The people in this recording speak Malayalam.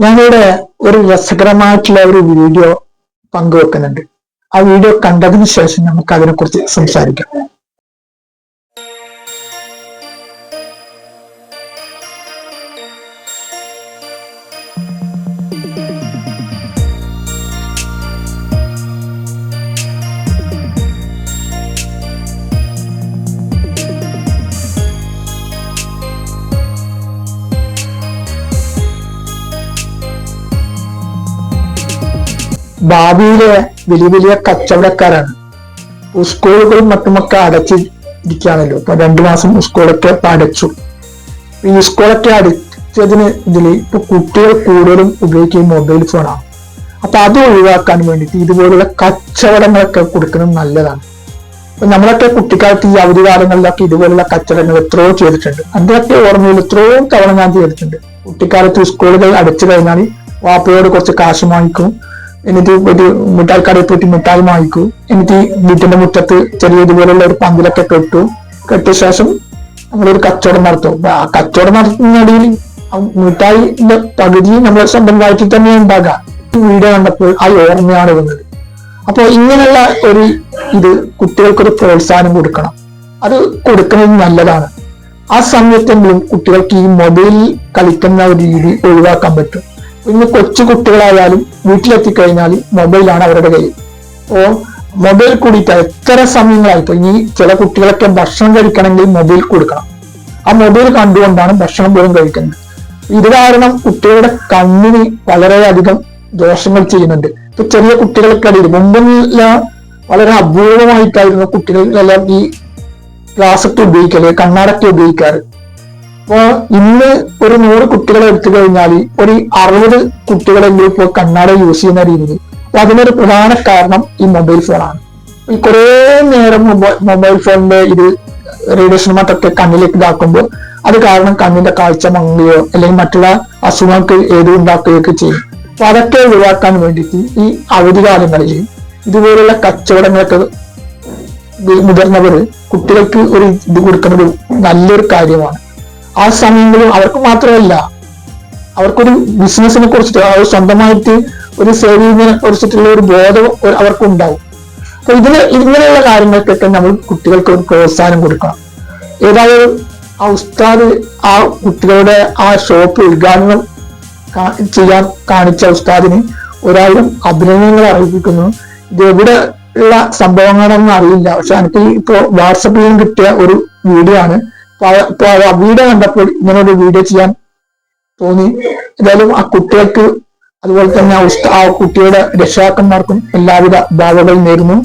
ഞാനിവിടെ ഒരു രസകരമായിട്ടുള്ള ഒരു വീഡിയോ പങ്കുവെക്കുന്നുണ്ട്. ആ വീഡിയോ കണ്ടതിന് ശേഷം നമുക്ക് അതിനെക്കുറിച്ച് സംസാരിക്കാം. ഭാവിയിലെ വലിയ വലിയ കച്ചവടക്കാരാണ്. സ്കൂളുകളും മറ്റുമൊക്കെ അടച്ചിരിക്കുകയാണല്ലോ. ഇപ്പൊ 2 മാസം സ്കൂളൊക്കെ അടച്ചു. ഈ സ്കൂളൊക്കെ അടച്ചതിന് ഇപ്പൊ കുട്ടികൾ കൂടുതലും ഉപയോഗിക്കുന്ന മൊബൈൽ ഫോണാണ്. അപ്പൊ അത് ഒഴിവാക്കാൻ വേണ്ടിയിട്ട് ഇതുപോലുള്ള കച്ചവടങ്ങളൊക്കെ കൊടുക്കുന്നത് നല്ലതാണ്. അപ്പൊ നമ്മളൊക്കെ കുട്ടിക്കാലത്ത് ഈ അവധി കാലങ്ങളിലൊക്കെ ഇതുപോലുള്ള കച്ചവടങ്ങൾ എത്രയോ ചെയ്തിട്ടുണ്ട്. അതിനൊക്കെ ഓർമ്മയിൽ എത്രയോ തവണ ഞാൻ ചെയ്തിട്ടുണ്ട്. കുട്ടിക്കാലത്ത് സ്കൂളുകൾ അടച്ചു കഴിഞ്ഞാൽ വാപ്പയോട് കുറച്ച് കാശ് വാങ്ങിക്കും, എന്നിട്ട് ഒരു മിഠായി കടയിൽ പോയിട്ട് മിഠായി വാങ്ങിക്കൂ, എന്നിട്ട് വീട്ടിന്റെ മുറ്റത്ത് ചെറിയ ഇതുപോലുള്ള ഒരു പന്തിലൊക്കെ കെട്ടിയ ശേഷം നമ്മളൊരു കച്ചവടം നടത്തും. ആ കച്ചവടം നടത്തുന്നതിൽ മിഠായിന്റെ പകുതി നമ്മൾ സ്വന്തം വയറ്റിൽ തന്നെ ഉണ്ടാകാം. വീഡിയോ കണ്ടപ്പോൾ ആ ഓർമ്മയാണ് വന്നത്. അപ്പൊ ഇങ്ങനെയുള്ള ഒരു കുട്ടികൾക്കൊരു പ്രോത്സാഹനം കൊടുക്കണം. അത് കൊടുക്കുന്നത് നല്ലതാണ്. ആ സമയത്തെങ്കിലും കുട്ടികൾക്ക് ഈ മൊബൈലിൽ കളിക്കുന്ന ഒരു രീതി ഒഴിവാക്കാൻ പറ്റും. ഇന്ന് കൊച്ചു കുട്ടികളായാലും വീട്ടിലെത്തിക്കഴിഞ്ഞാൽ മൊബൈലാണ് അവരുടെ കയ്യിൽ. അപ്പോ മൊബൈൽ കൂടിയിട്ട് എത്ര സമയങ്ങളായിപ്പോ ഇനി ചില കുട്ടികളൊക്കെ ഭക്ഷണം കഴിക്കണമെങ്കിൽ മൊബൈൽ കൊടുക്കണം. ആ മൊബൈൽ കണ്ടുകൊണ്ടാണ് ഭക്ഷണം പോലും കഴിക്കുന്നത്. ഇത് കാരണം കുട്ടികളുടെ കണ്ണിന് വളരെയധികം ദോഷങ്ങൾ ചെയ്യുന്നുണ്ട്. ഇപ്പൊ ചെറിയ കുട്ടികൾക്കിടയിൽ മുമ്പെല്ലാം വളരെ അപൂർവമായിട്ടായിരുന്നു കുട്ടികളെല്ലാം ഈ ഗ്ലാസൊക്കെ ഉപയോഗിക്കല്, കണ്ണാടൊക്കെ ഉപയോഗിക്കാറ്. അപ്പോ ഇന്ന് ഒരു 100 കുട്ടികളെ എടുത്തു കഴിഞ്ഞാൽ ഒരു 60 കുട്ടികളെങ്കിലും ഇപ്പോൾ കണ്ണാട യൂസ് ചെയ്യുന്ന രീതിയിൽ. അപ്പൊ അതിനൊരു പ്രധാന കാരണം ഈ മൊബൈൽ ഫോണാണ്. ഈ കുറെ നേരം മൊബൈൽ ഫോണിന്റെ റേഡിയേഷൻ മറ്റൊക്കെ കണ്ണിലേക്ക് ഇതാക്കുമ്പോൾ അത് കാരണം കണ്ണിന്റെ കാഴ്ച മങ്ങുകയോ അല്ലെങ്കിൽ മറ്റുള്ള അസുഖങ്ങൾക്ക് ഉണ്ടാക്കുകയൊക്കെ ചെയ്യും. അപ്പൊ അതൊക്കെ ഒഴിവാക്കാൻ വേണ്ടിയിട്ട് ഈ അവധികാലങ്ങളിൽ ഇതുപോലുള്ള കച്ചവടങ്ങളൊക്കെ മുതിർന്നവർ കുട്ടികൾക്ക് ഒരു കൊടുക്കുന്നത് നല്ലൊരു കാര്യമാണ്. ആ സമയങ്ങളിൽ അവർക്ക് മാത്രമല്ല, അവർക്കൊരു ബിസിനസിനെ കുറിച്ചിട്ട് സ്വന്തമായിട്ട് ഒരു സേവിങ്ങിനെ കുറിച്ചിട്ടുള്ള ഒരു ബോധം അവർക്കുണ്ടാവും. അപ്പൊ ഇങ്ങനെയുള്ള കാര്യങ്ങൾക്കൊക്കെ നമ്മൾ കുട്ടികൾക്ക് ഒരു പ്രോത്സാഹനം കൊടുക്കണം. ഏതായാലും ആ ഉസ്താദ് ആ കുട്ടികളുടെ ആ ഷോപ്പ് ഉദ്ഘാടനം ചെയ്യാൻ കാണിച്ച ഉസ്താദിന് 1000 അഭിനന്ദനങ്ങൾ അറിയിക്കുന്നു. ഇത് എവിടെ ഉള്ള സംഭവങ്ങളൊന്നും അറിയില്ല, പക്ഷെ എനിക്ക് ഇപ്പോ വാട്സപ്പിലും കിട്ടിയ ഒരു വീഡിയോ ആണ്. ആ വീഡിയോ കണ്ടപ്പോൾ ഇങ്ങനെ ഒരു വീഡിയോ ചെയ്യാൻ തോന്നി. ഏതായാലും ആ കുട്ടികൾക്ക് അതുപോലെ തന്നെ ആ കുട്ടിയുടെ രക്ഷാക്കന്മാർക്കും എല്ലാവിധ ഭാവങ്ങളും നേരുന്നു.